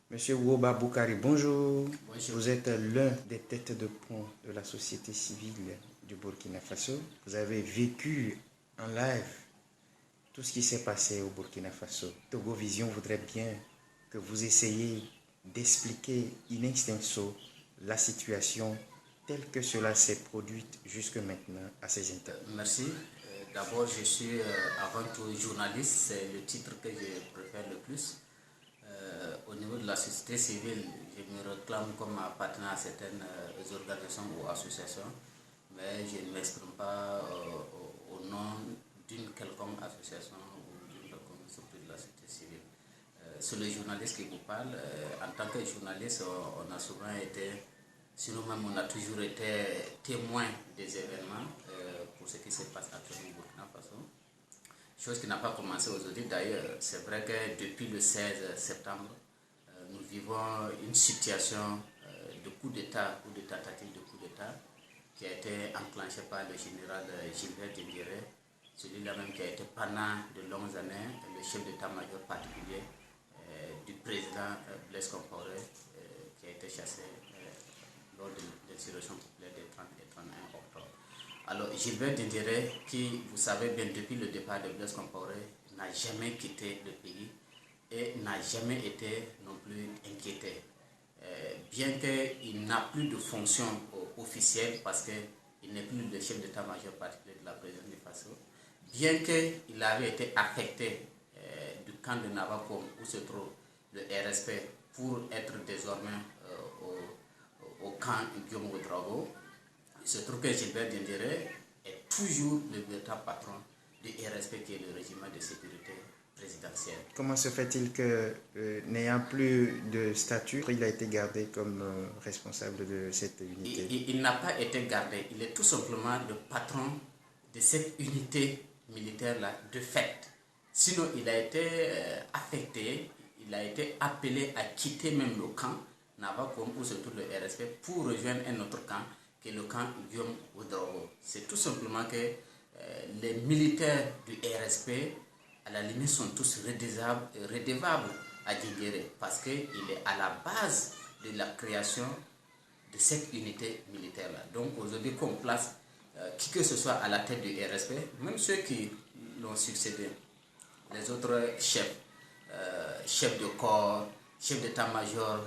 Monsieur Woba Boukari, bonjour. Bonjour. Vous êtes l'un des têtes de pont de la société civile du Burkina Faso. Vous avez vécu en live tout ce qui s'est passé au Burkina Faso. Togo Vision voudrait bien que vous essayiez d'expliquer in extenso la situation telle que cela s'est produite jusque maintenant à ces internes. Merci. D'abord, je suis avant tout journaliste, c'est le titre que je préfère le plus. Au niveau de la société civile, je me réclame comme appartenant à certaines organisations ou associations, mais je ne m'exprime pas au nom d'une quelconque association ou d'une quelconque structure de la société civile. C'est le journaliste qui vous parle. En tant que journaliste, on a souvent été, sinon même on a toujours été témoin des événements pour ce qui se passe actuellement au Burkina Faso. Chose qui n'a pas commencé aujourd'hui d'ailleurs. C'est vrai que depuis le 16 septembre, nous vivons une situation de coup d'État ou de tentative de coup d'État qui a été enclenchée par le général Gilbert Diendéré, celui-là même qui a été pendant de longues années le chef d'état-major particulier du président Blaise Compaoré, qui a été chassé lors de l'insurrection populaire des 30 et 31 octobre. Alors Gilbert Diendéré, qui, vous savez bien, depuis le départ de Blaise Compaoré, n'a jamais quitté le pays et n'a jamais été non plus inquiété. Bien qu'il n'a plus de fonction officielle parce qu'il n'est plus le chef d'état-major particulier de la présidence du Faso, bien qu'il avait été affecté du camp de Navakom où se trouve le RSP pour être désormais au camp Guillaume Ouedraogo, il se trouve que Gilbert Diendéré est toujours le véritable patron du RSP qui est le régiment de sécurité présidentielle. Comment se fait-il que, n'ayant plus de statut, il a été gardé comme responsable de cette unité? Il n'a pas été gardé, il est tout simplement le patron de cette unité militaire-là de fait. Sinon, il a été affecté, il a été appelé à quitter même le camp Navakom ou surtout le RSP pour rejoindre un autre camp qui est le camp Guillaume Ouedraogo. C'est tout simplement que les militaires du RSP, à la limite, sont tous redevables à Diendéré parce qu'il est à la base de la création de cette unité militaire-là. Donc aujourd'hui, qu'on place qui que ce soit à la tête du RSP, même ceux qui l'ont succédé, les autres chefs, chefs de corps, chefs d'état-major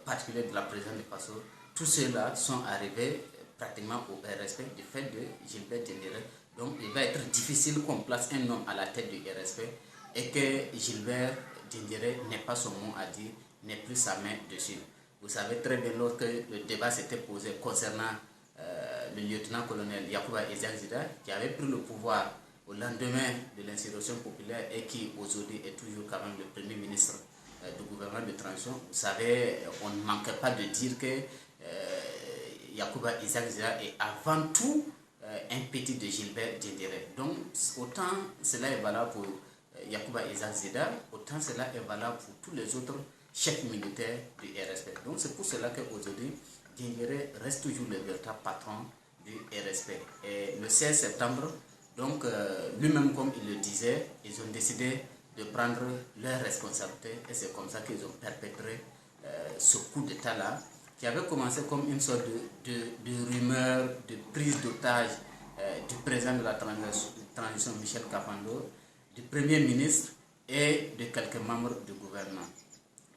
particulier de la présidence du Faso, tous ceux-là sont arrivés pratiquement au RSP du fait de Gilbert Diendéré. Donc il va être difficile qu'on place un homme à la tête du RSP et que Gilbert Diendéré n'ait pas son mot à dire, n'ait plus sa main dessus. Vous savez très bien, lorsque le débat s'était posé concernant le lieutenant-colonel Yacouba Isaac Zida, qui avait pris le pouvoir au lendemain de l'insurrection populaire et qui aujourd'hui est toujours quand même le premier ministre du gouvernement de transition, vous savez, on ne manquait pas de dire que Yacouba Isaac Zida est avant tout un petit de Gilbert Diendéré. Donc autant cela est valable pour Yacouba Isaac Zida, autant cela est valable pour tous les autres chefs militaires du RSP. Donc c'est pour cela qu'aujourd'hui, Diendéré reste toujours le véritable patron du RSP. Et le 16 septembre, donc lui-même comme il le disait, ils ont décidé de prendre leurs responsabilités et c'est comme ça qu'ils ont perpétré ce coup d'État-là qui avait commencé comme une sorte de rumeur, de prise d'otage du président de la transition Michel Kafando, du Premier ministre et de quelques membres du gouvernement.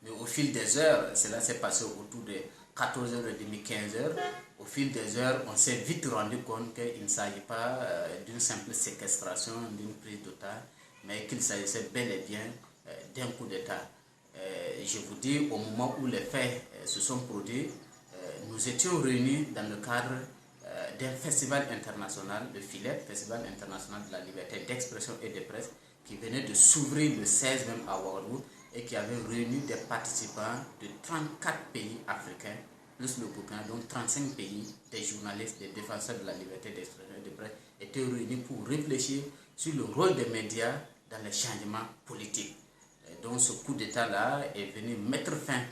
Mais au fil des heures, cela s'est passé autour de 14h30, 15h. Au fil des heures, on s'est vite rendu compte qu'il ne s'agit pas d'une simple séquestration, d'une prise d'otage, mais qu'il s'agissait bel et bien d'un coup d'État. Je vous dis, au moment où les faits se sont produits, nous étions réunis dans le cadre d'un festival international, le FILEP, Festival international de la liberté d'expression et de presse, qui venait de s'ouvrir le 16 même à Ouagadougou et qui avait réuni des participants de 34 pays africains, plus le Burkina, donc 35 pays, des journalistes, des défenseurs de la liberté d'expression et de presse, étaient réunis pour réfléchir sur le rôle des médias dans les changements politiques. Donc ce coup d'État-là est venu mettre fin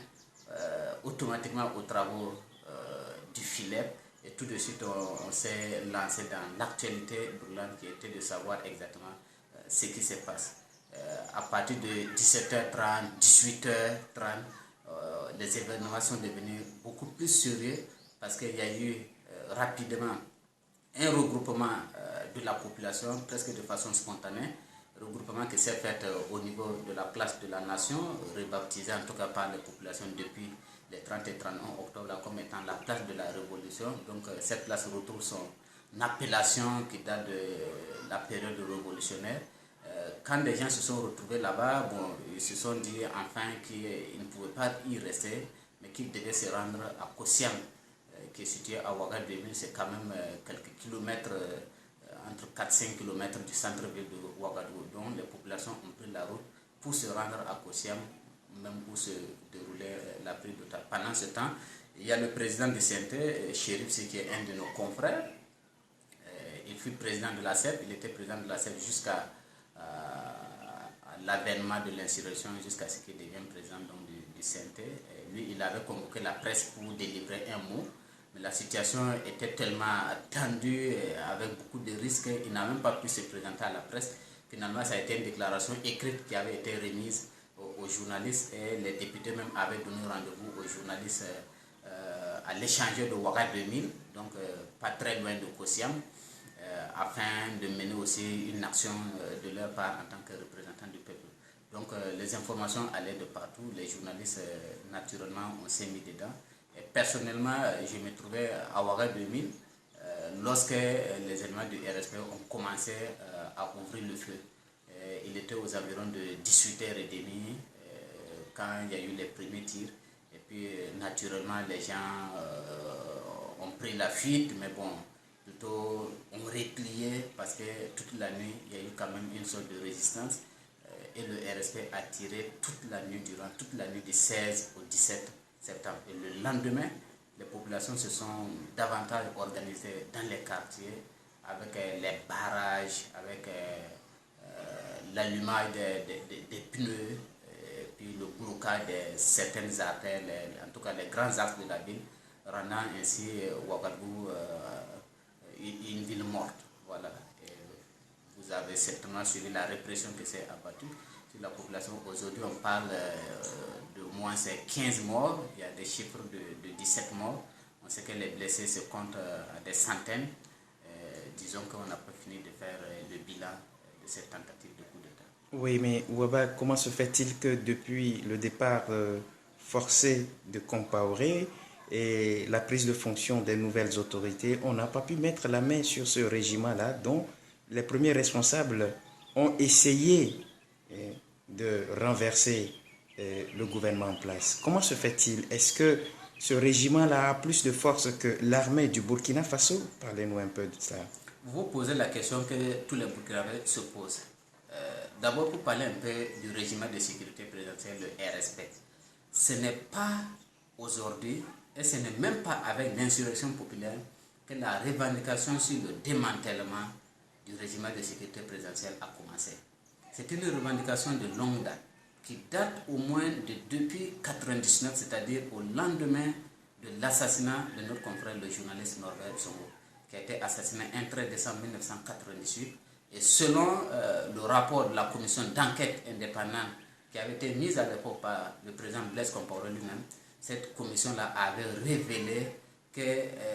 automatiquement aux travaux du FILEP et tout de suite on s'est lancé dans l'actualité brûlante qui était de savoir exactement ce qui se passe. À partir de 17h30, 18h30, les événements sont devenus beaucoup plus sérieux parce qu'il y a eu rapidement un regroupement de la population presque de façon spontanée, regroupement qui s'est fait au niveau de la place de la Nation, rebaptisé en tout cas par les populations depuis les 30 et 31 octobre comme étant la place de la Révolution. Donc cette place retrouve son appellation qui date de la période révolutionnaire. Quand les gens se sont retrouvés là-bas, bon, ils se sont dit enfin qu'ils ne pouvaient pas y rester, mais qu'ils devaient se rendre à Kossiam, qui est situé à Ouagadougou. C'est quand même quelques kilomètres, entre 4-5 kilomètres du centre-ville de Ouagadougou. Donc les populations ont pris la route pour se rendre à Kossiam, même où se déroulait la prise d'otages. Pendant ce temps, il y a le président du CNT, Chérif, qui est un de nos confrères. Il fut président de la CEP, il était président de la CEP jusqu'à l'avènement de l'insurrection, jusqu'à ce qu'il devienne président donc, du CNT. Et lui, il avait convoqué la presse pour délivrer un mot, mais la situation était tellement tendue, avec beaucoup de risques, il n'a même pas pu se présenter à la presse. Finalement, ça a été une déclaration écrite qui avait été remise aux journalistes et les députés même avaient donné rendez-vous aux journalistes à l'échangeur de Ouaga 2000, donc pas très loin de Kossiam, afin de mener aussi une action de leur part en tant que représentant du peuple. Donc les informations allaient de partout, les journalistes naturellement on s'est mis dedans. Et personnellement, je me trouvais à Ouaga 2000 lorsque les éléments du RSP ont commencé à ouvrir le feu. Il était aux environs de 18h30 quand il y a eu les premiers tirs. Et puis naturellement les gens ont pris la fuite, mais bon, plutôt ont replié parce que toute la nuit il y a eu quand même une sorte de résistance et le RSP a tiré toute la nuit, durant toute la nuit du 16 au 17 septembre. Et le lendemain, les populations se sont davantage organisées dans les quartiers avec les barrages, avec l'allumage des pneus, puis le blocage de certaines artères, en tout cas les grands axes de la ville, rendant ainsi Ouagadougou une ville morte. Voilà. Et vous avez certainement suivi la répression qui s'est abattue sur la population. Aujourd'hui, on parle de moins 15 morts. Il y a des chiffres de 17 morts. On sait que les blessés se comptent à des centaines. Disons qu'on n'a pas fini de faire le bilan de cette tentative de coup d'État. Oui, mais Ouaba, comment se fait-il que depuis le départ forcé de Compaoré et la prise de fonction des nouvelles autorités, on n'a pas pu mettre la main sur ce régiment-là dont les premiers responsables ont essayé de renverser le gouvernement en place? Comment se fait-il? Est-ce que ce régiment-là a plus de force que l'armée du Burkina Faso? Parlez-nous un peu de ça. Vous posez la question que tous les Burkinabés se posent. D'abord, pour parler un peu du régiment de sécurité présidentielle, le RSP, ce n'est pas aujourd'hui et ce n'est même pas avec l'insurrection populaire que la revendication sur le démantèlement du régiment de sécurité présidentielle a commencé. C'est une revendication de longue date qui date au moins depuis 1999, c'est-à-dire au lendemain de l'assassinat de notre confrère, le journaliste Norbert Zongo, qui a été assassiné un 13 décembre 1998. Et selon le rapport de la commission d'enquête indépendante qui avait été mise à l'époque par le président Blaise Compaoré lui-même, cette commission-là avait révélé que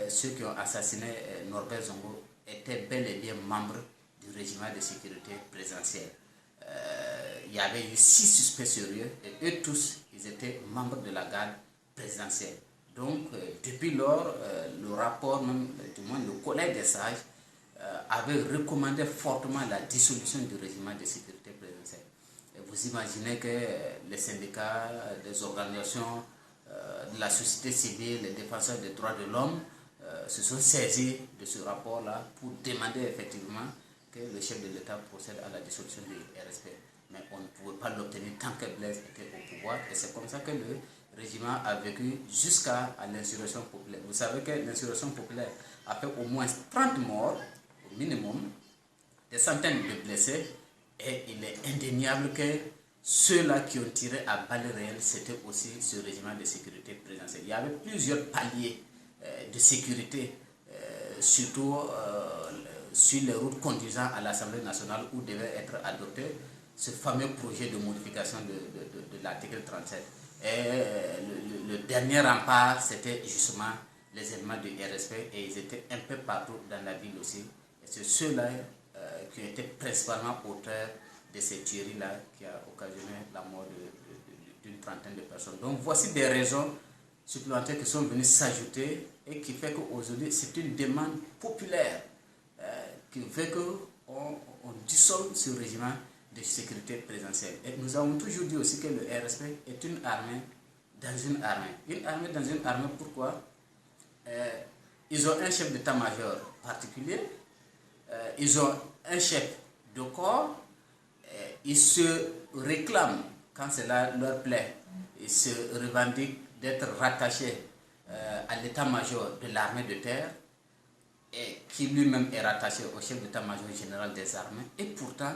ceux qui ont assassiné Norbert Zongo étaient bel et bien membres du régiment de sécurité présidentielle. Il y avait eu 6 suspects sérieux et eux tous, ils étaient membres de la garde présidentielle. Donc, depuis lors, le rapport, même, du moins le collège des sages, avait recommandé fortement la dissolution du régiment de sécurité présidentielle. Et vous imaginez que les syndicats, les organisations de la société civile, les défenseurs des droits de l'homme se sont saisis de ce rapport-là pour demander effectivement que le chef de l'État procède à la dissolution du RSP. Mais on ne pouvait pas l'obtenir tant que Blaise était au pouvoir et c'est comme ça que le régiment a vécu jusqu'à l'insurrection populaire. Vous savez que l'insurrection populaire a fait au moins 30 morts, au minimum, des centaines de blessés, et il est indéniable que ceux-là qui ont tiré à balles réelles, c'était aussi ce régiment de sécurité présidentielle. Il y avait plusieurs paliers de sécurité, surtout sur les routes conduisant à l'Assemblée nationale où devait être adopté ce fameux projet de modification de l'article 37. Et le le dernier rempart, c'était justement les éléments du RSP et ils étaient un peu partout dans la ville aussi. Et c'est ceux-là qui étaient principalement auteurs de ces tueries-là qui a occasionné la mort d'une trentaine de personnes. Donc voici des raisons supplémentaires qui sont venues s'ajouter et qui fait qu'aujourd'hui c'est une demande populaire qui fait qu'on dissolve ce régime de sécurité présidentielle. Et nous avons toujours dit aussi que le RSP est une armée dans une armée. Une armée dans une armée, pourquoi? Ils ont un chef d'état-major particulier, ils ont un chef de corps, ils se réclament quand cela leur plaît, ils se revendiquent d'être rattachés à l'état-major de l'armée de terre, et qui lui-même est rattaché au chef d'état-major général des armées. Et pourtant,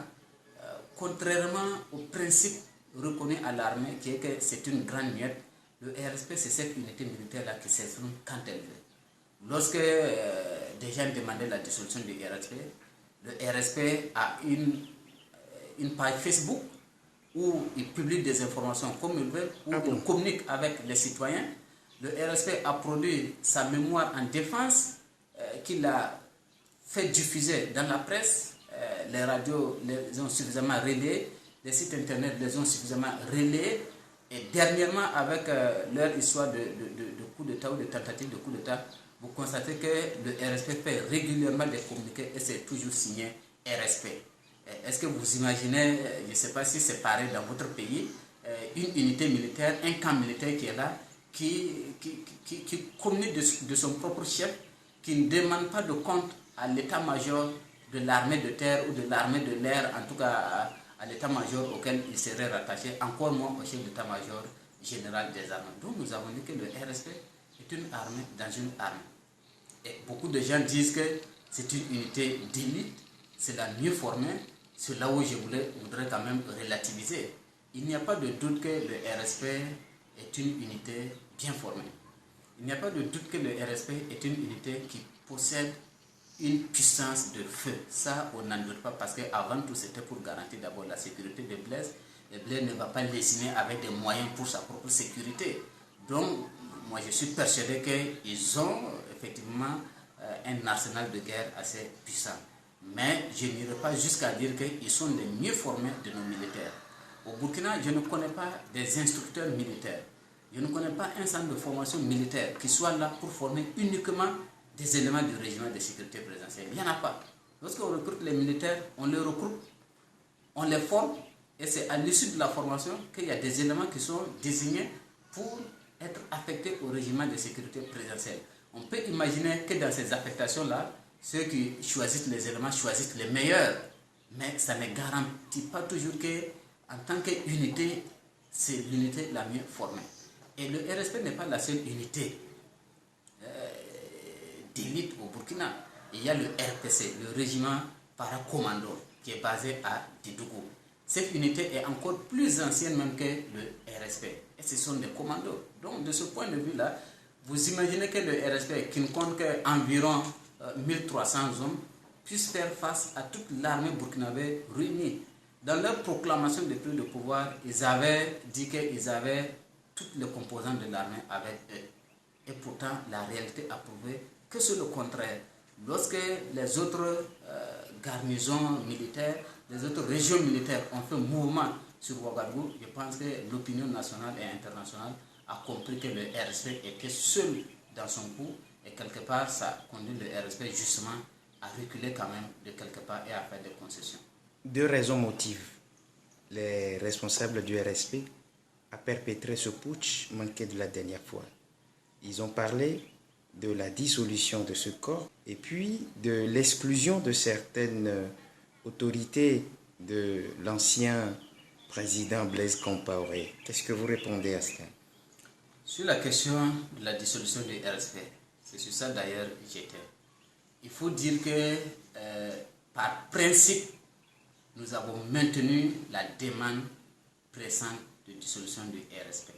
contrairement au principe reconnu à l'armée, qui est que c'est une grande muette, le RSP, c'est cette unité militaire-là qui s'exprime quand elle veut. Lorsque des gens demandaient la dissolution du RSP, le RSP a une page Facebook où il publie des informations comme il veut, où il communique avec les citoyens. Le RSP a produit sa mémoire en défense qu'il a fait diffuser dans la presse. Les radios les ont suffisamment relayés, les sites internet les ont suffisamment relayés. Et dernièrement, avec leur histoire de coup d'État ou de tentative de coup d'État, vous constatez que le RSP fait régulièrement des communiqués et c'est toujours signé RSP. Est-ce que vous imaginez, je ne sais pas si c'est pareil dans votre pays, une unité militaire, un camp militaire qui est là, qui communique de son propre chef, qui ne demande pas de compte à l'état-major de l'armée de terre ou de l'armée de l'air, en tout cas à l'état-major auquel il serait rattaché, encore moins au chef d'état-major général des armées. Donc nous avons dit que le RSP est une armée dans une armée. Et beaucoup de gens disent que c'est une unité d'élite, c'est la mieux formée. C'est là où je voudrais quand même relativiser. Il n'y a pas de doute que le RSP est une unité bien formée. Il n'y a pas de doute que le RSP est une unité qui possède une puissance de feu. Ça, on n'en doute pas parce qu'avant tout, c'était pour garantir d'abord la sécurité de Blaise. Et Blaise ne va pas lésiner avec des moyens pour sa propre sécurité. Donc, moi, je suis persuadé qu'ils ont effectivement un arsenal de guerre assez puissant. Mais je n'irai pas jusqu'à dire qu'ils sont les mieux formés de nos militaires. Au Burkina, je ne connais pas des instructeurs militaires. Je ne connais pas un centre de formation militaire qui soit là pour former uniquement des éléments du régiment de sécurité présidentielle. Il n'y en a pas. Lorsqu'on recrute les militaires, on les recrute, on les forme, et c'est à l'issue de la formation qu'il y a des éléments qui sont désignés pour être affectés au régiment de sécurité présidentielle. On peut imaginer que dans ces affectations-là, ceux qui choisissent les éléments choisissent les meilleurs, mais ça ne garantit pas toujours qu'en tant qu'unité, c'est l'unité la mieux formée. Et le RSP n'est pas la seule unité d'élite au Burkina. Il y a le RPC, le régiment paracommando, qui est basé à Didougou. Cette unité est encore plus ancienne même que le RSP. Et ce sont des commandos. Donc de ce point de vue-là, vous imaginez que le RSP, qui ne compte qu'environ 1300 hommes, puisse faire face à toute l'armée burkinabé réunie. Dans leur proclamation de prise de pouvoir, ils avaient dit qu'ils avaient toutes les composantes de l'armée avec eux. Et pourtant, la réalité a prouvé que c'est le contraire. Lorsque les autres garnisons militaires, les autres régions militaires ont fait mouvement sur Ouagadougou, je pense que l'opinion nationale et internationale a compris que le RSP était seul dans son coup. Et quelque part, ça conduit le RSP justement à reculer quand même de quelque part et à faire des concessions. Deux raisons motivent les responsables du RSP à perpétrer ce putsch manqué de la dernière fois. Ils ont parlé de la dissolution de ce corps et puis de l'exclusion de certaines autorités de l'ancien président Blaise Compaoré. Qu'est-ce que vous répondez à cela? Sur la question de la dissolution du RSP, c'est sur ça d'ailleurs j'étais. Il faut dire que par principe, nous avons maintenu la demande pressante de dissolution du RSP.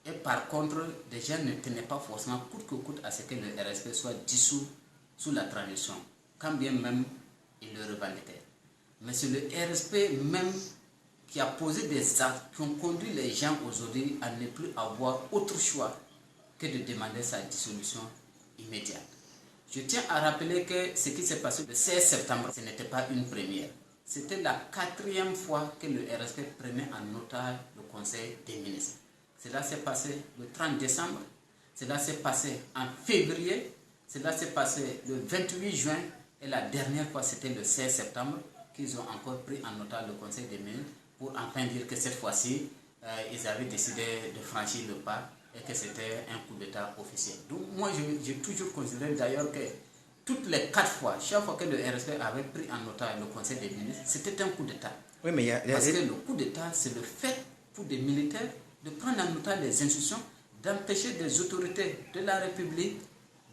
Et par contre, les gens ne tenaient pas forcément coûte que coûte à ce que le RSP soit dissous sous la transition, quand bien même ils le revendiquaient. Mais c'est le RSP même qui a posé des actes qui ont conduit les gens aujourd'hui à ne plus avoir autre choix que de demander sa dissolution immédiate. Je tiens à rappeler que ce qui s'est passé le 16 septembre, ce n'était pas une première. C'était la 4e fois que le RSP prenait en otage le Conseil des ministres. Cela s'est passé le 30 décembre, cela s'est passé en février, cela s'est passé le 28 juin et la dernière fois c'était le 16 septembre qu'ils ont encore pris en otage le Conseil des ministres pour enfin dire que cette fois-ci, ils avaient décidé de franchir le pas et que c'était un coup d'État officiel. Donc moi, j'ai toujours considéré d'ailleurs que toutes les 4 fois, chaque fois que le RSP avait pris en otage le Conseil des ministres, c'était un coup d'État. Oui, mais parce que le coup d'État, c'est le fait pour des militaires de prendre en otage les institutions, d'empêcher des autorités de la République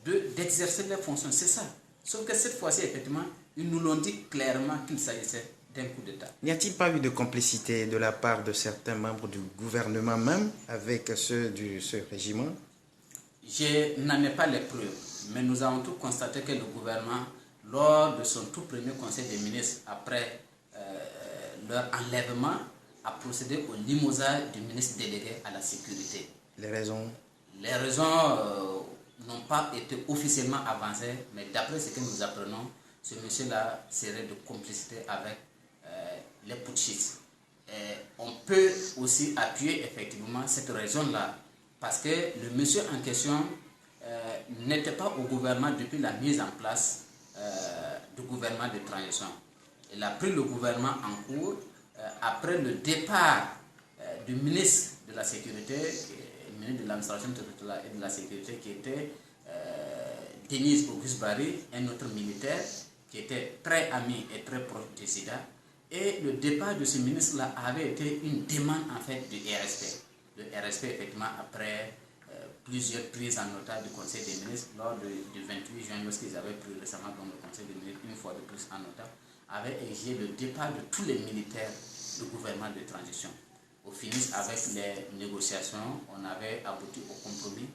d'exercer leurs fonctions. C'est ça. Sauf que cette fois-ci, effectivement, ils nous l'ont dit clairement qu'il s'agissait d'un coup d'État. N'y a-t-il pas eu de complicité de la part de certains membres du gouvernement même avec ceux de ce régiment? Je n'en ai pas les preuves, mais nous avons tous constaté que le gouvernement, lors de son tout premier conseil des ministres, après leur enlèvement, a procédé au limogeage du ministre délégué à la sécurité. Les raisons? Les raisons n'ont pas été officiellement avancées, mais d'après ce que nous apprenons, ce monsieur-là serait de complicité avec les putschistes. Et on peut aussi appuyer effectivement cette raison-là, parce que le monsieur en question n'était pas au gouvernement depuis la mise en place du gouvernement de transition. Il a pris le gouvernement en cours après le départ du ministre de la Sécurité, le ministre de l'administration territoriale et de la Sécurité, qui était Denis Auguste Barry, un autre militaire qui était très ami et très proche du SIDA. Et le départ de ce ministre-là avait été une demande en fait du RSP. Le RSP, effectivement, après plusieurs prises en otage du Conseil des ministres, lors du 28 juin, lorsqu'ils avaient pris récemment dans le Conseil des ministres, une fois de plus en otage, avait exigé le départ de tous les militaires du gouvernement de transition. Au finish, avec les négociations, on avait abouti au compromis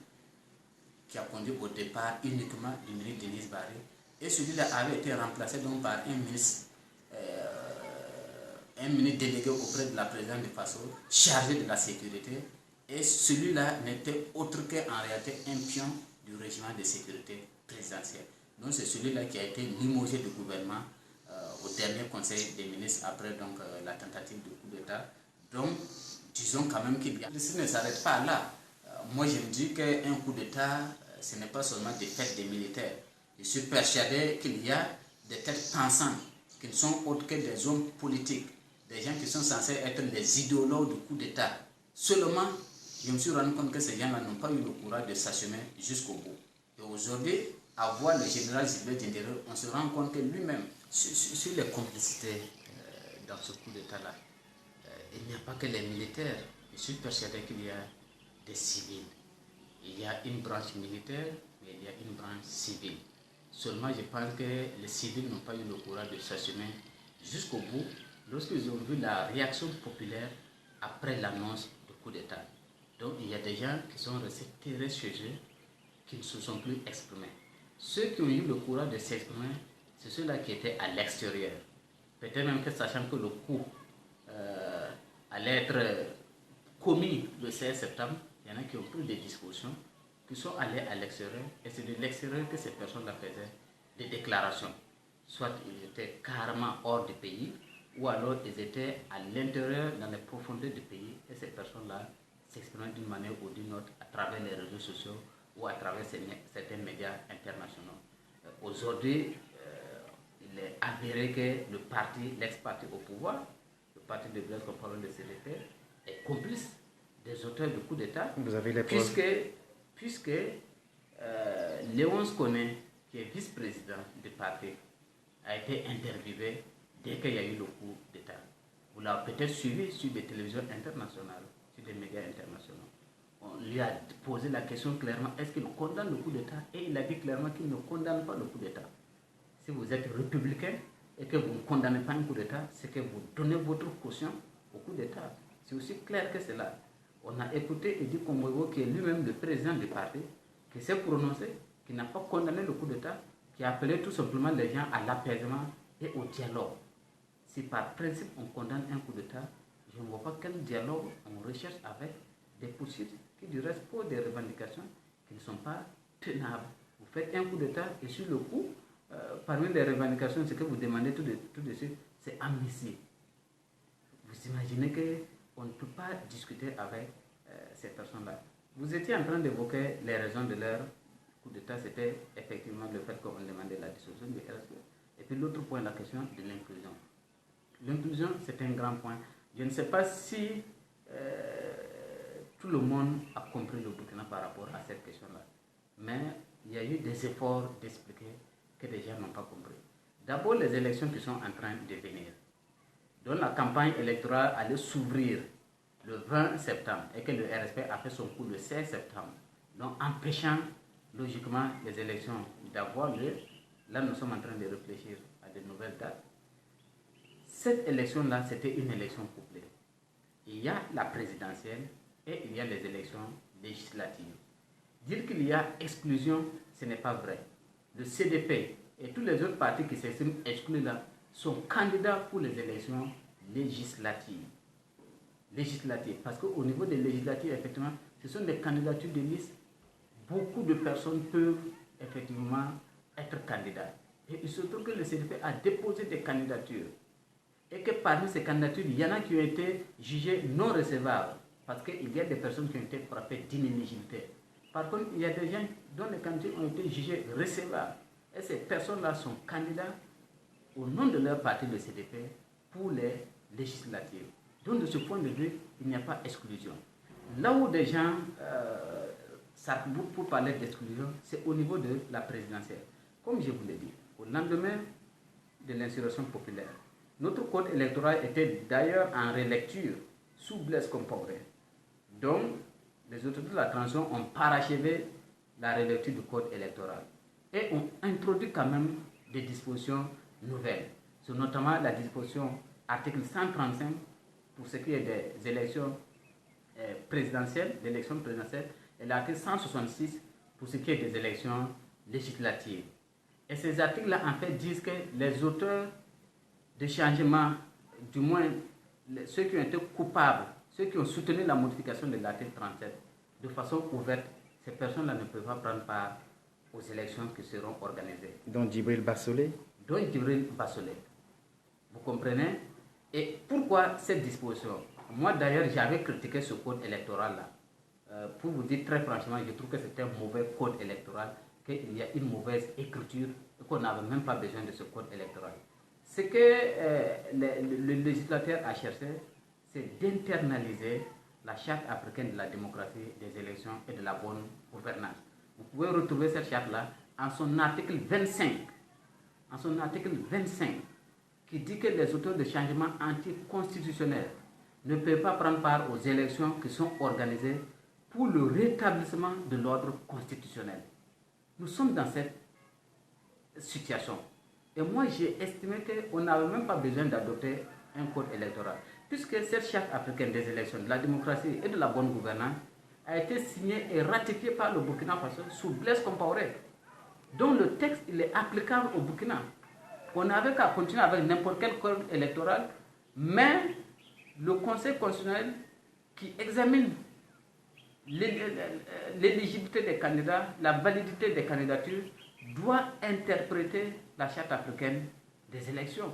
qui a conduit au départ uniquement du ministre Denis Barry. Et celui-là avait été remplacé donc par un ministre délégué auprès de la présidente de Faso, chargé de la sécurité. Et celui-là n'était autre qu'en réalité un pion du régiment de sécurité présidentielle. Donc c'est celui-là qui a été limogé du gouvernement au dernier conseil des ministres après donc, la tentative de coup d'État. Donc disons quand même qu'il y a... Ceci ne s'arrête pas là. Moi je me dis qu'un coup d'État, ce n'est pas seulement des faits des militaires. Je suis persuadé qu'il y a des têtes pensantes qui ne sont autres que des hommes politiques, des gens qui sont censés être les idéologues du coup d'État. Seulement, je me suis rendu compte que ces gens-là n'ont pas eu le courage de s'assumer jusqu'au bout. Et aujourd'hui, à voir le général Gilbert Diendéré, on se rend compte que lui-même, sur les complicités dans ce coup d'État-là, il n'y a pas que les militaires. Je suis persuadé qu'il y a des civils. Il y a une branche militaire, mais il y a une branche civile. Seulement, je pense que les civils n'ont pas eu le courage de s'assumer jusqu'au bout lorsqu'ils ont vu la réaction populaire après l'annonce du coup d'État. Donc, il y a des gens qui sont restés terrés chez eux, qui ne se sont plus exprimés. Ceux qui ont eu le courage de s'exprimer, c'est ceux-là qui étaient à l'extérieur. Peut-être même que sachant que le coup allait être commis le 16 septembre, il y en a qui ont pris des dispositions, qui sont allés à l'extérieur, et c'est de l'extérieur que ces personnes-là faisaient des déclarations. Soit ils étaient carrément hors du pays, ou alors ils étaient à l'intérieur, dans les profondeurs du pays, et ces personnes-là s'exprimaient d'une manière ou d'une autre à travers les réseaux sociaux ou à travers certains médias internationaux. Aujourd'hui, il est avéré que le parti, l'ex-parti au pouvoir, le parti de Blaise Compaoré de CDP, est complice des auteurs du coup d'État. Vous avez les preuves. Puisque Léonce Koné, qui est vice-président du parti, a été interviewé dès qu'il y a eu le coup d'État. Vous l'avez peut-être suivi sur des télévisions internationales, sur des médias internationaux. On lui a posé la question clairement, est-ce qu'il condamne le coup d'État? Et il a dit clairement qu'il ne condamne pas le coup d'État. Si vous êtes républicain et que vous ne condamnez pas un coup d'État, c'est que vous donnez votre caution au coup d'État. C'est aussi clair que cela. On a écouté Edi Komboiwo, qui est lui-même le président du parti, qui s'est prononcé, qui n'a pas condamné le coup d'État, qui a appelé tout simplement les gens à l'apaisement et au dialogue. Si par principe on condamne un coup d'État, je je ne vois pas quel dialogue on recherche avec des poursuites qui du reste posent des revendications qui ne sont pas tenables. Vous faites un coup d'État et sur le coup, parmi les revendications, ce que vous demandez tout de suite, c'est amnistie. Vous imaginez qu'on ne peut pas discuter avec ces personnes-là. Vous étiez en train d'évoquer les raisons de leur coup d'État, c'était effectivement le fait qu'on demandait la dissolution du RSE. Et puis l'autre point, la question de l'inclusion. L'inclusion, c'est un grand point. Je ne sais pas si tout le monde a compris le Burkina par rapport à cette question-là. Mais il y a eu des efforts d'expliquer que les gens n'ont pas compris. D'abord, les élections qui sont en train de venir, dont la campagne électorale allait s'ouvrir le 20 septembre et que le RSP a fait son coup le 16 septembre, donc empêchant logiquement les élections d'avoir lieu. Là, nous sommes en train de réfléchir à de nouvelles dates. Cette élection-là, c'était une élection couplée. Il y a la présidentielle et il y a les élections législatives. Dire qu'il y a exclusion, ce n'est pas vrai. Le CDP et tous les autres partis qui s'estiment exclus là sont candidats pour les élections législatives. Parce qu'au niveau des législatives, effectivement, ce sont des candidatures de liste. Beaucoup de personnes peuvent effectivement être candidats. Et il se trouve que le CDP a déposé des candidatures. Et que parmi ces candidatures, il y en a qui ont été jugées non recevables. Parce qu'il y a des personnes qui ont été frappées d'inéligibilité. Par contre, il y a des gens dont les candidatures ont été jugées recevables. Et ces personnes-là sont candidats au nom de leur parti, le CDP, pour les législatives. Donc, de ce point de vue, il n'y a pas d'exclusion. Là où des gens s'arc-boutent pour parler d'exclusion, c'est au niveau de la présidentielle. Comme je vous l'ai dit, au lendemain de l'insurrection populaire, notre code électoral était d'ailleurs en relecture sous Blaise Compaoré. Donc, les autorités de la transition ont parachevé la relecture du code électoral et ont introduit quand même des dispositions nouvelles. C'est notamment la disposition article 135 pour ce qui est des élections présidentielles, et l'article 166 pour ce qui est des élections législatives. Et ces articles-là, en fait, disent que les auteurs de changements, du moins ceux qui ont été coupables, ceux qui ont soutenu la modification de l'article 37, de façon ouverte, ces personnes-là ne peuvent pas prendre part aux élections qui seront organisées. Donc Djibril Bassolé. Vous comprenez? Et pourquoi cette disposition? Moi d'ailleurs, j'avais critiqué ce code électoral-là. Pour vous dire très franchement, je trouve que c'est un mauvais code électoral, qu'il y a une mauvaise écriture et qu'on n'avait même pas besoin de ce code électoral. Ce que le législateur a cherché, c'est d'internaliser la charte africaine de la démocratie, des élections et de la bonne gouvernance. Vous pouvez retrouver cette charte-là en son article 25. En son article 25, qui dit que les auteurs de changements anticonstitutionnels ne peuvent pas prendre part aux élections qui sont organisées pour le rétablissement de l'ordre constitutionnel. Nous sommes dans cette situation. Et moi, j'ai estimé qu'on n'avait même pas besoin d'adopter un code électoral, puisque cette charte africaine des élections, de la démocratie et de la bonne gouvernance a été signée et ratifiée par le Burkina Faso sous Blaise Compaoré. Donc le texte, il est applicable au Burkina. On n'avait qu'à continuer avec n'importe quel code électoral, mais le Conseil constitutionnel qui examine l'éligibilité des candidats, la validité des candidatures, doit interpréter la charte africaine des élections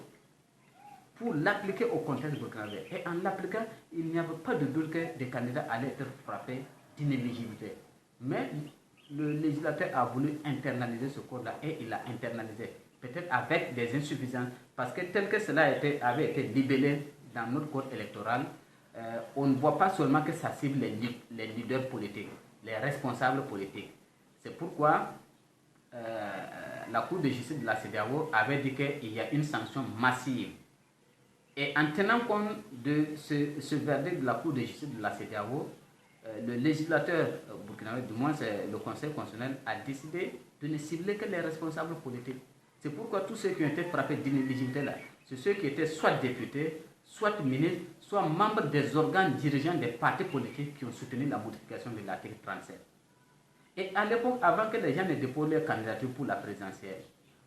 pour l'appliquer au contexte burkinabé. Et en l'appliquant, il n'y avait pas de doute que des candidats allaient être frappés d'inéligibilité. Mais le législateur a voulu internaliser ce code-là et il l'a internalisé. Peut-être avec des insuffisances, parce que tel que cela avait été libellé dans notre code électoral, on ne voit pas seulement que ça cible les leaders politiques, les responsables politiques. C'est pourquoi la Cour de justice de la CEDEAO avait dit qu'il y a une sanction massive. Et en tenant compte de ce verdict de la Cour de justice de la CEDEAO, le législateur burkinabé, du moins le Conseil constitutionnel, a décidé de ne cibler que les responsables politiques. C'est pourquoi tous ceux qui ont été frappés d'inéligibilité là, c'est ceux qui étaient soit députés, soit ministres, soit membres des organes dirigeants des partis politiques qui ont soutenu la modification de l'article 37. Et à l'époque, avant que les gens ne déposent leur candidature pour la présidentielle,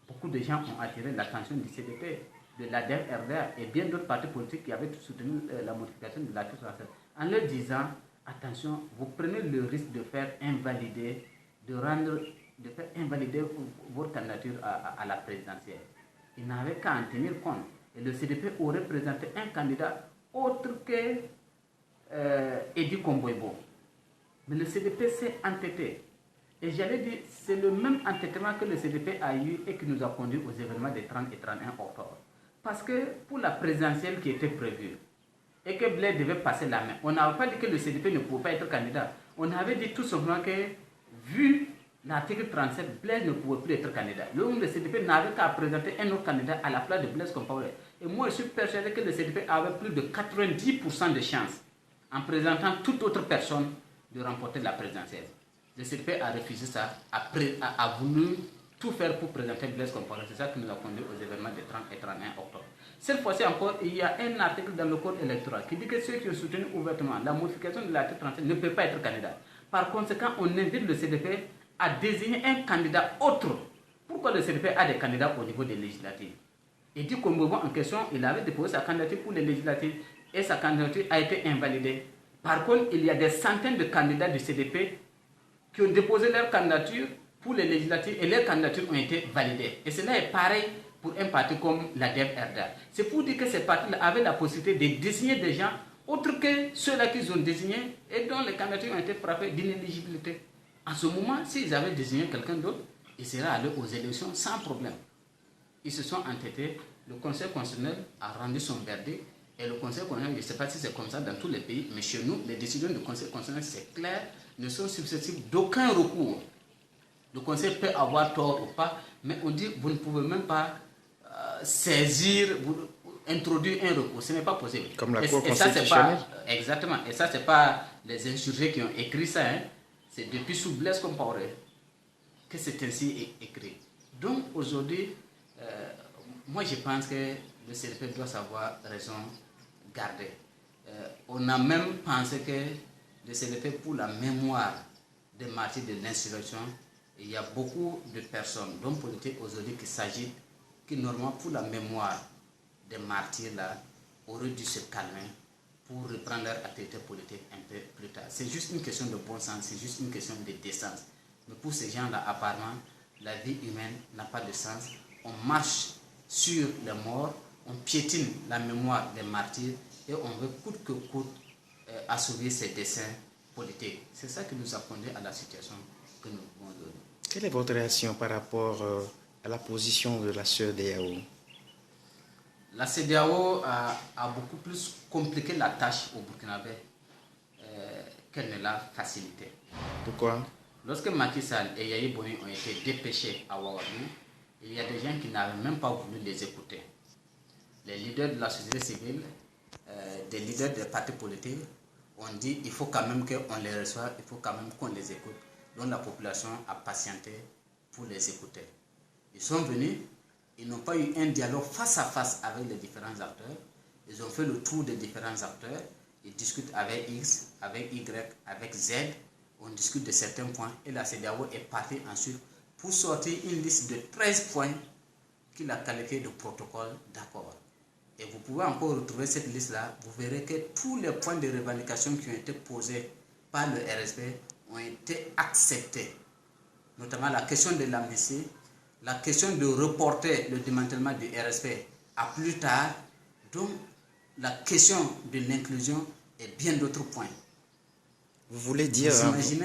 beaucoup de gens ont attiré l'attention du CDP, de l'ADER-RDA et bien d'autres partis politiques qui avaient soutenu la modification de l'article 67, en leur disant, attention, vous prenez le risque de faire invalider, votre candidature à la présidentielle. Ils n'avaient qu'à en tenir compte. Et le CDP aurait présenté un candidat autre que Edi Komboibo. Mais le CDP s'est entêté. Et j'allais dire, c'est le même entêtement que le CDP a eu et qui nous a conduit aux événements des 30 et 31 octobre. Parce que pour la présidentielle qui était prévue, et que Blaise devait passer la main, on n'avait pas dit que le CDP ne pouvait pas être candidat. On avait dit tout simplement que, vu l'article 37, Blaise ne pouvait plus être candidat. Le CDP n'avait qu'à présenter un autre candidat à la place de Blaise Compaoré. Et moi, je suis persuadé que le CDP avait plus de 90% de chances, en présentant toute autre personne, de remporter la présidentielle. Le CDP a refusé ça, a voulu tout faire pour présenter Blaise Compaoré. C'est ça qui nous a conduit aux événements des 30 et 31 octobre. Cette fois-ci encore, il y a un article dans le code électoral qui dit que ceux qui ont soutenu ouvertement la modification de l'article 37 ne peuvent pas être candidats. Par conséquent, on invite le CDP à désigner un candidat autre. Pourquoi le CDP a des candidats au niveau des législatives? Et dit qu'au moment en question, il avait déposé sa candidature pour les législatives et sa candidature a été invalidée. Par contre, il y a des centaines de candidats du CDP qui ont déposé leur candidature pour les législatives et leurs candidatures ont été validées. Et cela est pareil pour un parti comme l'ADER-RDA. C'est pour dire que ces partis avaient la possibilité de désigner des gens autres que ceux-là qu'ils ont désignés et dont les candidatures ont été frappées d'inéligibilité. En ce moment, s'ils avaient désigné quelqu'un d'autre, ils seraient allés aux élections sans problème. Ils se sont entêtés, le Conseil constitutionnel a rendu son verdict et le Conseil constitutionnel, je ne sais pas si c'est comme ça dans tous les pays, mais chez nous, les décisions du Conseil constitutionnel, c'est clair, ne sont susceptibles d'aucun recours. Le Conseil peut avoir tort ou pas, mais on dit vous ne pouvez même pas saisir, introduire un recours. Ce n'est pas possible. Comme la Cour constitutionnelle. Exactement. Et ça, ce n'est pas les insurgés qui ont écrit ça. C'est depuis sous Blaise Compaoré que c'est ainsi écrit. Donc aujourd'hui, moi je pense que le CDP doit savoir raison garder. On a même pensé que le CDP, pour la mémoire des martyrs de l'insurrection, il y a beaucoup de personnes, d'hommes politiques aujourd'hui qui s'agitent, qui normalement pour la mémoire des martyrs là, auraient dû se calmer pour reprendre leur activité politique un peu plus tard. C'est juste une question de bon sens, c'est juste une question de décence. Mais pour ces gens-là, apparemment, la vie humaine n'a pas de sens. On marche sur les morts, on piétine la mémoire des martyrs et on veut coûte que coûte assouvir ses desseins politiques. C'est ça qui nous a conduit à la situation que nous vivons aujourd'hui. Quelle est votre réaction par rapport à la position de la CEDEAO? La CEDEAO a beaucoup plus compliqué la tâche au Burkinabé qu'elle ne l'a facilité. Pourquoi? Lorsque Macky Sall et Yahya Boni ont été dépêchés à Ouagadougou, il y a des gens qui n'avaient même pas voulu les écouter. Les leaders de la société civile, des leaders des partis politiques ont dit il faut quand même qu'on les reçoive, il faut quand même qu'on les écoute. Donc la population a patienté pour les écouter. Ils sont venus, ils n'ont pas eu un dialogue face à face avec les différents acteurs. Ils ont fait le tour des différents acteurs. Ils discutent avec X, avec Y, avec Z. On discute de certains points et la CEDEAO est partie ensuite pour sortir une liste de 13 points qu'il a qualifié de protocole d'accord. Et vous pouvez encore retrouver cette liste-là. Vous verrez que tous les points de revendication qui ont été posés par le RSP ont été acceptés. Notamment la question de l'amnistie, la question de reporter le démantèlement du RSP à plus tard, donc la question de l'inclusion et bien d'autres points. Vous voulez dire,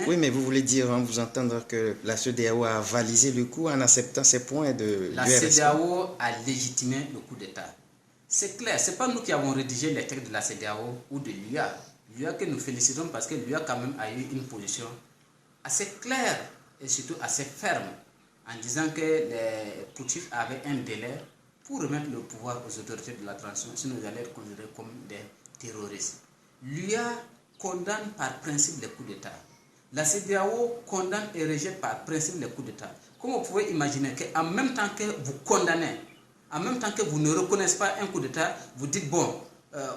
oui, mais vous voulez dire, vous entendre que la CEDEAO a avalisé le coup en acceptant ces points de la CEDEAO a légitimé le coup d'État. C'est clair, ce n'est pas nous qui avons rédigé les textes de la CEDEAO ou de l'UA. L'UA que nous félicitons parce que l'UA quand même a eu une position assez claire et surtout assez ferme en disant que les putschistes avaient un délai pour remettre le pouvoir aux autorités de la transition, sinon ils allaient être considérés comme des terroristes. L'UA condamne par principe les coups d'État. La CEDEAO condamne et rejette par principe les coups d'État. Comment vous pouvez imaginer qu'en même temps que vous condamnez, en même temps que vous ne reconnaissez pas un coup d'État, vous dites bon,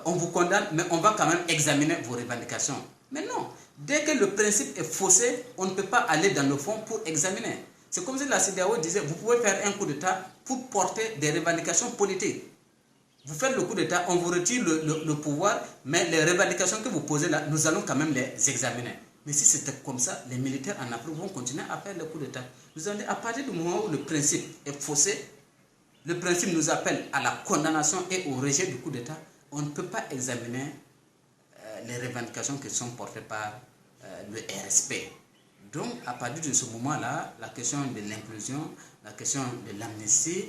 on vous condamne, mais on va quand même examiner vos revendications. Mais non, dès que le principe est faussé, on ne peut pas aller dans le fond pour examiner. C'est comme si la CEDEAO disait, vous pouvez faire un coup d'État pour porter des revendications politiques. Vous faites le coup d'État, on vous retire le pouvoir, mais les revendications que vous posez là, nous allons quand même les examiner. Mais si c'était comme ça, les militaires en Afrique vont continuer à faire le coup d'État. Nous allons, à partir du moment où le principe est faussé, le principe nous appelle à la condamnation et au rejet du coup d'État, on ne peut pas examiner les revendications qui sont portées par le RSP. Donc, à partir de ce moment-là, la question de l'inclusion, la question de l'amnistie,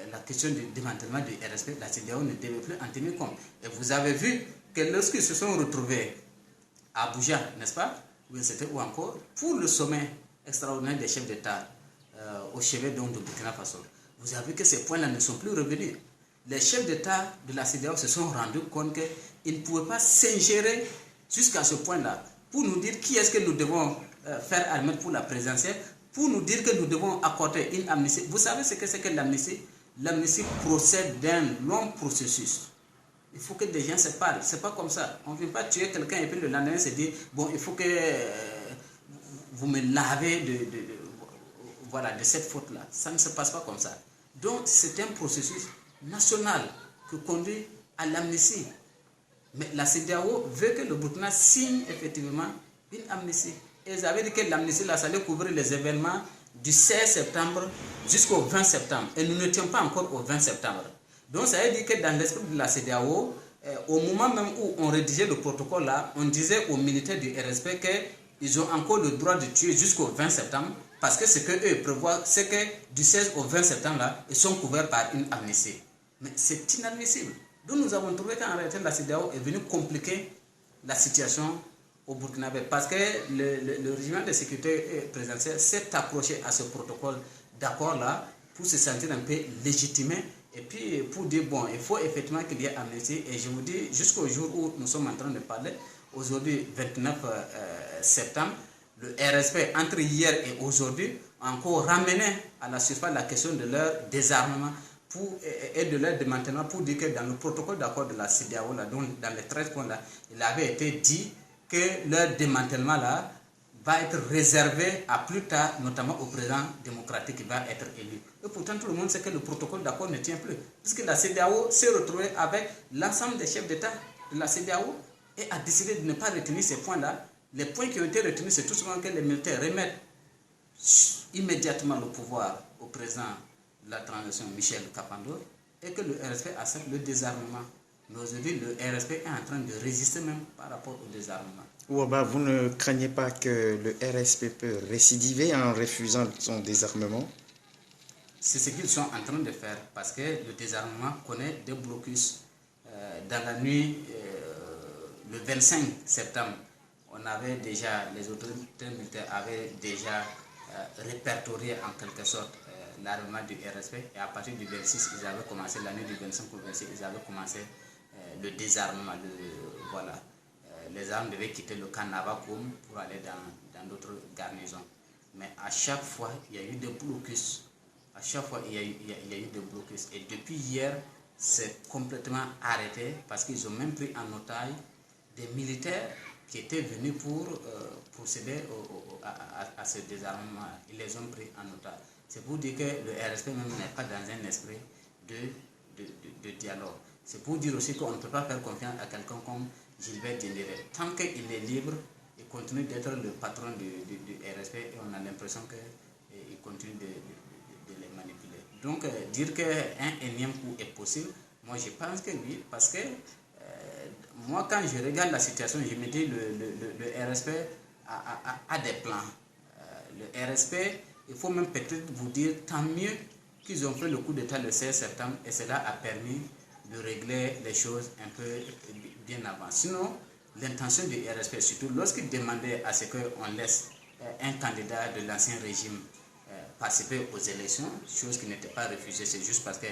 la question du démantèlement du RSP, la CEDEAO ne devait plus en tenir compte. Et vous avez vu que lorsqu'ils se sont retrouvés à Abuja, n'est-ce pas, ou encore pour le sommet extraordinaire des chefs d'État au chevet donc de Burkina Faso, vous avez vu que ces points-là ne sont plus revenus. Les chefs d'État de la CEDEAO se sont rendus compte qu'ils ne pouvaient pas s'ingérer jusqu'à ce point-là pour nous dire qui est-ce que nous devons faire admettre pour la présidentielle, pour nous dire que nous devons accorder une amnistie. Vous savez ce que c'est que l'amnistie? L'amnistie procède d'un long processus. Il faut que des gens se parlent. Ce n'est pas comme ça. On ne vient pas tuer quelqu'un et puis le lendemain se dire bon, il faut que vous me lavez de cette faute-là. Ça ne se passe pas comme ça. Donc, c'est un processus national qui conduit à l'amnistie. Mais la CEDEAO veut que le Burkina signe effectivement une amnistie. Et ils avaient dit que l'amnistie, là, ça allait couvrir les événements du 16 septembre jusqu'au 20 septembre. Et nous n'étions pas encore au 20 septembre. Donc, ça veut dire que dans l'esprit de la CEDEAO, au moment même où on rédigeait le protocole là, on disait aux militaires du RSP qu'ils ont encore le droit de tuer jusqu'au 20 septembre, parce que ce qu'eux prévoient, c'est que du 16 au 20 septembre là, ils sont couverts par une amnistie. Mais c'est inadmissible. Donc nous avons trouvé qu'en réalité la CEDEAO est venue compliquer la situation au Burkina Faso, parce que le régime de sécurité présidentiel s'est accroché à ce protocole d'accord là pour se sentir un peu légitimé. Et puis pour dire, bon, il faut effectivement qu'il y ait amnistie. Et je vous dis, jusqu'au jour où nous sommes en train de parler, aujourd'hui 29 septembre, le RSP, entre hier et aujourd'hui, a encore ramené à la surface la question de leur désarmement et de leur démantèlement, pour dire que dans le protocole d'accord de la CEDEAO, là, donc dans les 13 points là, il avait été dit que leur démantèlement là va être réservé à plus tard, notamment au président démocratique qui va être élu. Et pourtant, tout le monde sait que le protocole d'accord ne tient plus, puisque la CEDEAO s'est retrouvée avec l'ensemble des chefs d'État de la CEDEAO et a décidé de ne pas retenir ces points-là. Les points qui ont été retenus, c'est tout simplement que les militaires remettent immédiatement le pouvoir au président de la transition, Michel Kafando, et que le RSP accepte le désarmement. Mais aujourd'hui, le RSP est en train de résister même par rapport au désarmement. Ouaba, vous ne craignez pas que le RSP peut récidiver en refusant son désarmement? C'est ce qu'ils sont en train de faire, parce que le désarmement connaît des blocus. Dans la nuit, le 25 septembre, on avait déjà, les autorités militaires avaient déjà répertorié en quelque sorte l'armement du RSP, et à partir du 26, ils avaient commencé, la nuit du 25 au 26, ils avaient commencé le désarmement. Voilà. Les armes devaient quitter le camp Navakoum pour aller dans d'autres garnisons. Mais à chaque fois, il y a eu des blocus. À chaque fois, il y a eu des blocus. Et depuis hier, c'est complètement arrêté, parce qu'ils ont même pris en otage des militaires qui étaient venus pour procéder à ce désarmement. Ils les ont pris en otage. C'est pour dire que le RSP même n'est pas dans un esprit de dialogue. C'est pour dire aussi qu'on ne peut pas faire confiance à quelqu'un comme Gilbert Diendéré. Tant qu'il est libre, il continue d'être le patron du RSP, et on a l'impression qu'il continue de les manipuler. Donc, dire qu'un énième coup est possible, moi je pense que oui, parce que moi quand je regarde la situation, je me dis le RSP a des plans. Le RSP, il faut même peut-être vous dire, tant mieux qu'ils ont fait le coup d'État le 16 septembre, et cela a permis de régler les choses un peu bien avant. Sinon, l'intention du RSP, surtout lorsqu'il demandait à ce qu'on laisse un candidat de l'ancien régime participer aux élections, chose qui n'était pas refusée, c'est juste parce que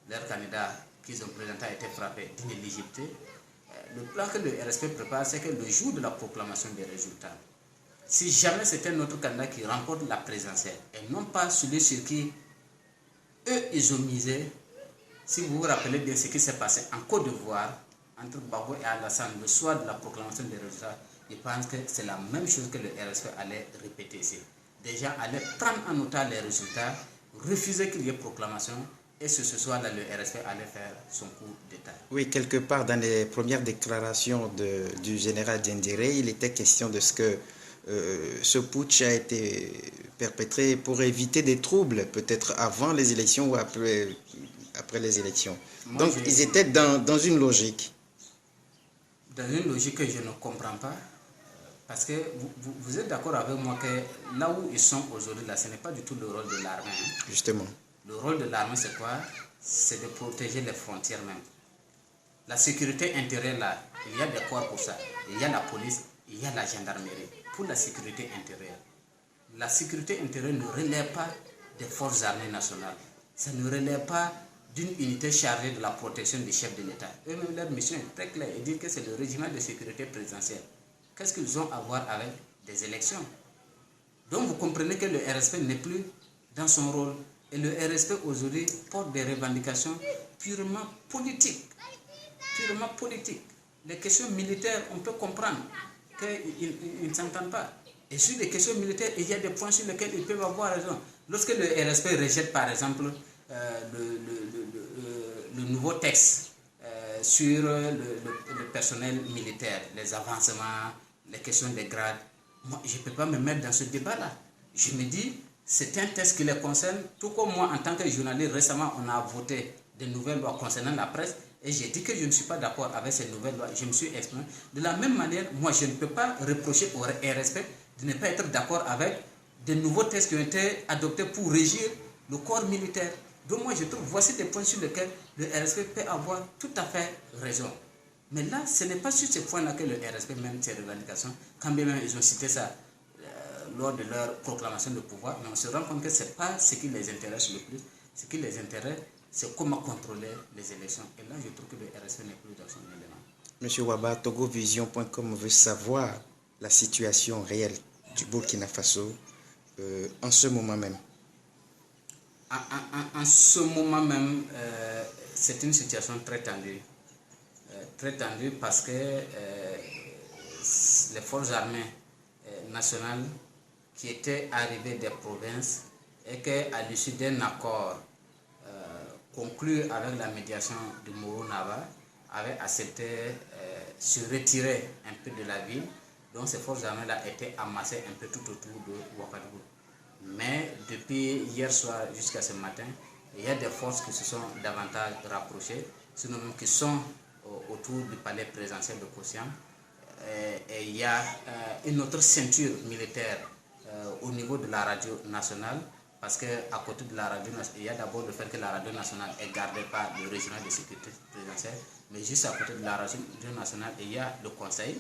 leur candidat qu'ils ont présenté a été frappé d'inéligibilité. Le plan que le RSP prépare, c'est que le jour de la proclamation des résultats, si jamais c'était notre candidat qui remporte la présidentielle, et non pas celui sur qui eux ils ont misé. Si vous vous rappelez bien ce qui s'est passé en Côte d'Ivoire entre Gbagbo et Alassane le soir de la proclamation des résultats, je pense que c'est la même chose que le RSP allait répéter ici. Déjà, allait prendre en otage les résultats, refuser qu'il y ait proclamation, Et ce soir-là, le RSP allait faire son coup d'État. Oui, quelque part dans les premières déclarations du général Diendéré, il était question de ce que ce putsch a été perpétré pour éviter des troubles, peut-être avant les élections ou après les élections. Moi, donc, ils étaient dans une logique. Dans une logique que je ne comprends pas. Parce que vous êtes d'accord avec moi que là où ils sont aujourd'hui, là, ce n'est pas du tout le rôle de l'armée. Hein. Justement. Le rôle de l'armée, c'est quoi? C'est de protéger les frontières même. La sécurité intérieure, là, il y a des corps pour ça. Il y a la police, il y a la gendarmerie. Pour la sécurité intérieure. La sécurité intérieure ne relève pas des forces armées nationales. Ça ne relève pas d'une unité chargée de la protection du chef de l'État. Eux-mêmes, leur mission est très claire. Ils disent que c'est le régiment de sécurité présidentielle. Qu'est-ce qu'ils ont à voir avec des élections? Donc vous comprenez que le RSP n'est plus dans son rôle. Et le RSP aujourd'hui porte des revendications purement politiques. Purement politiques. Les questions militaires, on peut comprendre qu'ils ne s'entendent pas. Et sur les questions militaires, il y a des points sur lesquels ils peuvent avoir raison. Lorsque le RSP rejette par exemple le nouveau texte sur le personnel militaire, les avancements, les questions des grades, moi je ne peux pas me mettre dans ce débat-là. Je me dis, c'est un texte qui les concerne, tout comme moi en tant que journaliste, récemment on a voté de nouvelles lois concernant la presse, et j'ai dit que je ne suis pas d'accord avec ces nouvelles lois, je me suis exprimé. De la même manière, moi je ne peux pas reprocher au RSP de ne pas être d'accord avec des nouveaux textes qui ont été adoptés pour régir le corps militaire. Donc moi je trouve, voici des points sur lesquels le RSP peut avoir tout à fait raison. Mais là, ce n'est pas sur ces points-là que le RSP mène ses revendications, quand bien même ils ont cité ça lors de leur proclamation de pouvoir, mais on se rend compte que ce n'est pas ce qui les intéresse le plus. Ce qui les intéresse, c'est comment contrôler les élections. Et là, je trouve que le RSP n'est plus dans son élément. Monsieur Waba, TogoVision.com veut savoir la situation réelle du Burkina Faso en ce moment même. En ce moment même, c'est une situation très tendue. Très tendue parce que les forces armées nationales qui étaient arrivées des provinces et qu'à l'issue d'un accord conclu avec la médiation de Moro Nava avaient accepté se retirer un peu de la ville. Donc ces forces armées-là étaient amassées un peu tout autour de Ouagadougou. Mais depuis hier soir jusqu'à ce matin, il y a des forces qui se sont davantage rapprochées, sinon même qui sont autour du palais présidentiel de Kosiam. Et il y a une autre ceinture militaire au niveau de la radio nationale, parce qu'à côté de la radio nationale, il y a d'abord le fait que la radio nationale est gardée par le régiment de sécurité présidentielle, mais juste à côté de la radio nationale, il y a le conseil,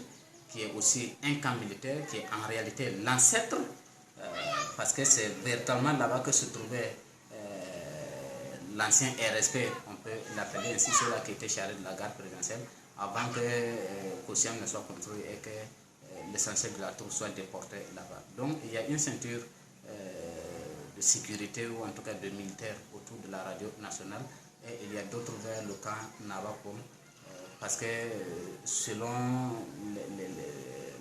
qui est aussi un camp militaire, qui est en réalité l'ancêtre, parce que c'est véritablement là-bas que se trouvait l'ancien RSP, on peut l'appeler ainsi, ceux-là qui étaient chargés de la garde présidentielle, avant que Kosiam ne soit contrôlé et que l'essentiel de la troupe soit déporté là-bas. Donc il y a une ceinture de sécurité, ou en tout cas de militaires, autour de la radio nationale, et il y a d'autres vers le camp Navakom, parce que selon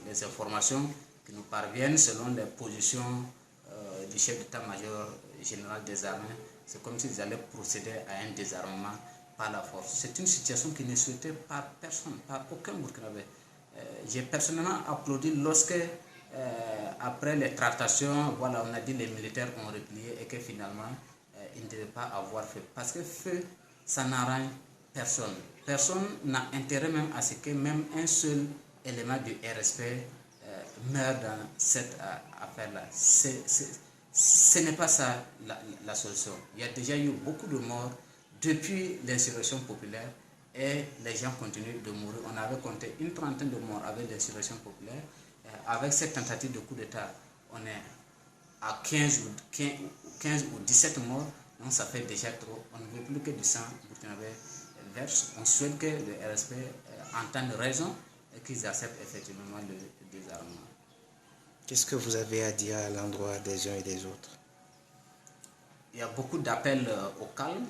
les informations qui nous parviennent, selon les positions du chef d'état-major général des armées, c'est comme s'ils allaient procéder à un désarmement par la force. C'est une situation qui n'est souhaitée par personne, par aucun Burkinabé. J'ai personnellement applaudi lorsque, après les tractations, voilà, on a dit que les militaires ont replié et que finalement, ils ne devaient pas avoir feu. Parce que feu, ça n'arrange personne. Personne n'a intérêt même à ce que même un seul élément du RSP meure dans cette affaire-là. Ce n'est pas ça la solution. Il y a déjà eu beaucoup de morts depuis l'insurrection populaire et les gens continuent de mourir. On avait compté une trentaine de morts avec l'insurrection populaire. Avec cette tentative de coup d'État, on est à 15 ou 17 morts. Donc ça fait déjà trop. On ne veut plus que du sang burkinabé verse. On souhaite que le RSP entende raison et qu'ils acceptent effectivement le désarmement. Qu'est-ce que vous avez à dire à l'endroit des uns et des autres? Il y a beaucoup d'appels au calme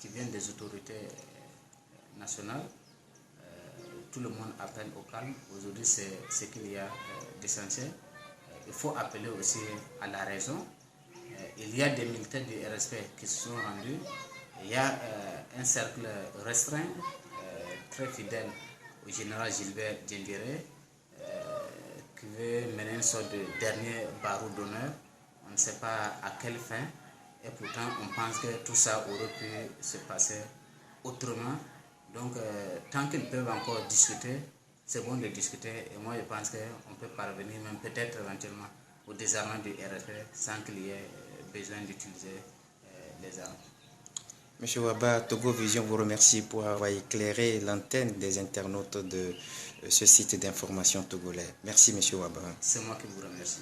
qui viennent des autorités nationales. Tout le monde appelle au calme. Aujourd'hui, c'est ce qu'il y a d'essentiel. Il faut appeler aussi à la raison. Il y a des militaires du RSP qui se sont rendus Il y a un cercle restreint, très fidèle au général Gilbert Diendéré, qui veut mener une sorte de dernier barreau d'honneur. On ne sait pas à quelle fin, et pourtant on pense que tout ça aurait pu se passer autrement. Donc tant qu'ils peuvent encore discuter, c'est bon de discuter, et moi je pense qu'on peut parvenir même peut-être éventuellement au désarmement du RFP sans qu'il y ait besoin d'utiliser les armes. Monsieur Waba, Togo Vision vous remercie pour avoir éclairé l'antenne des internautes de ce site d'information togolais. Merci, Monsieur Waba. C'est moi qui vous remercie.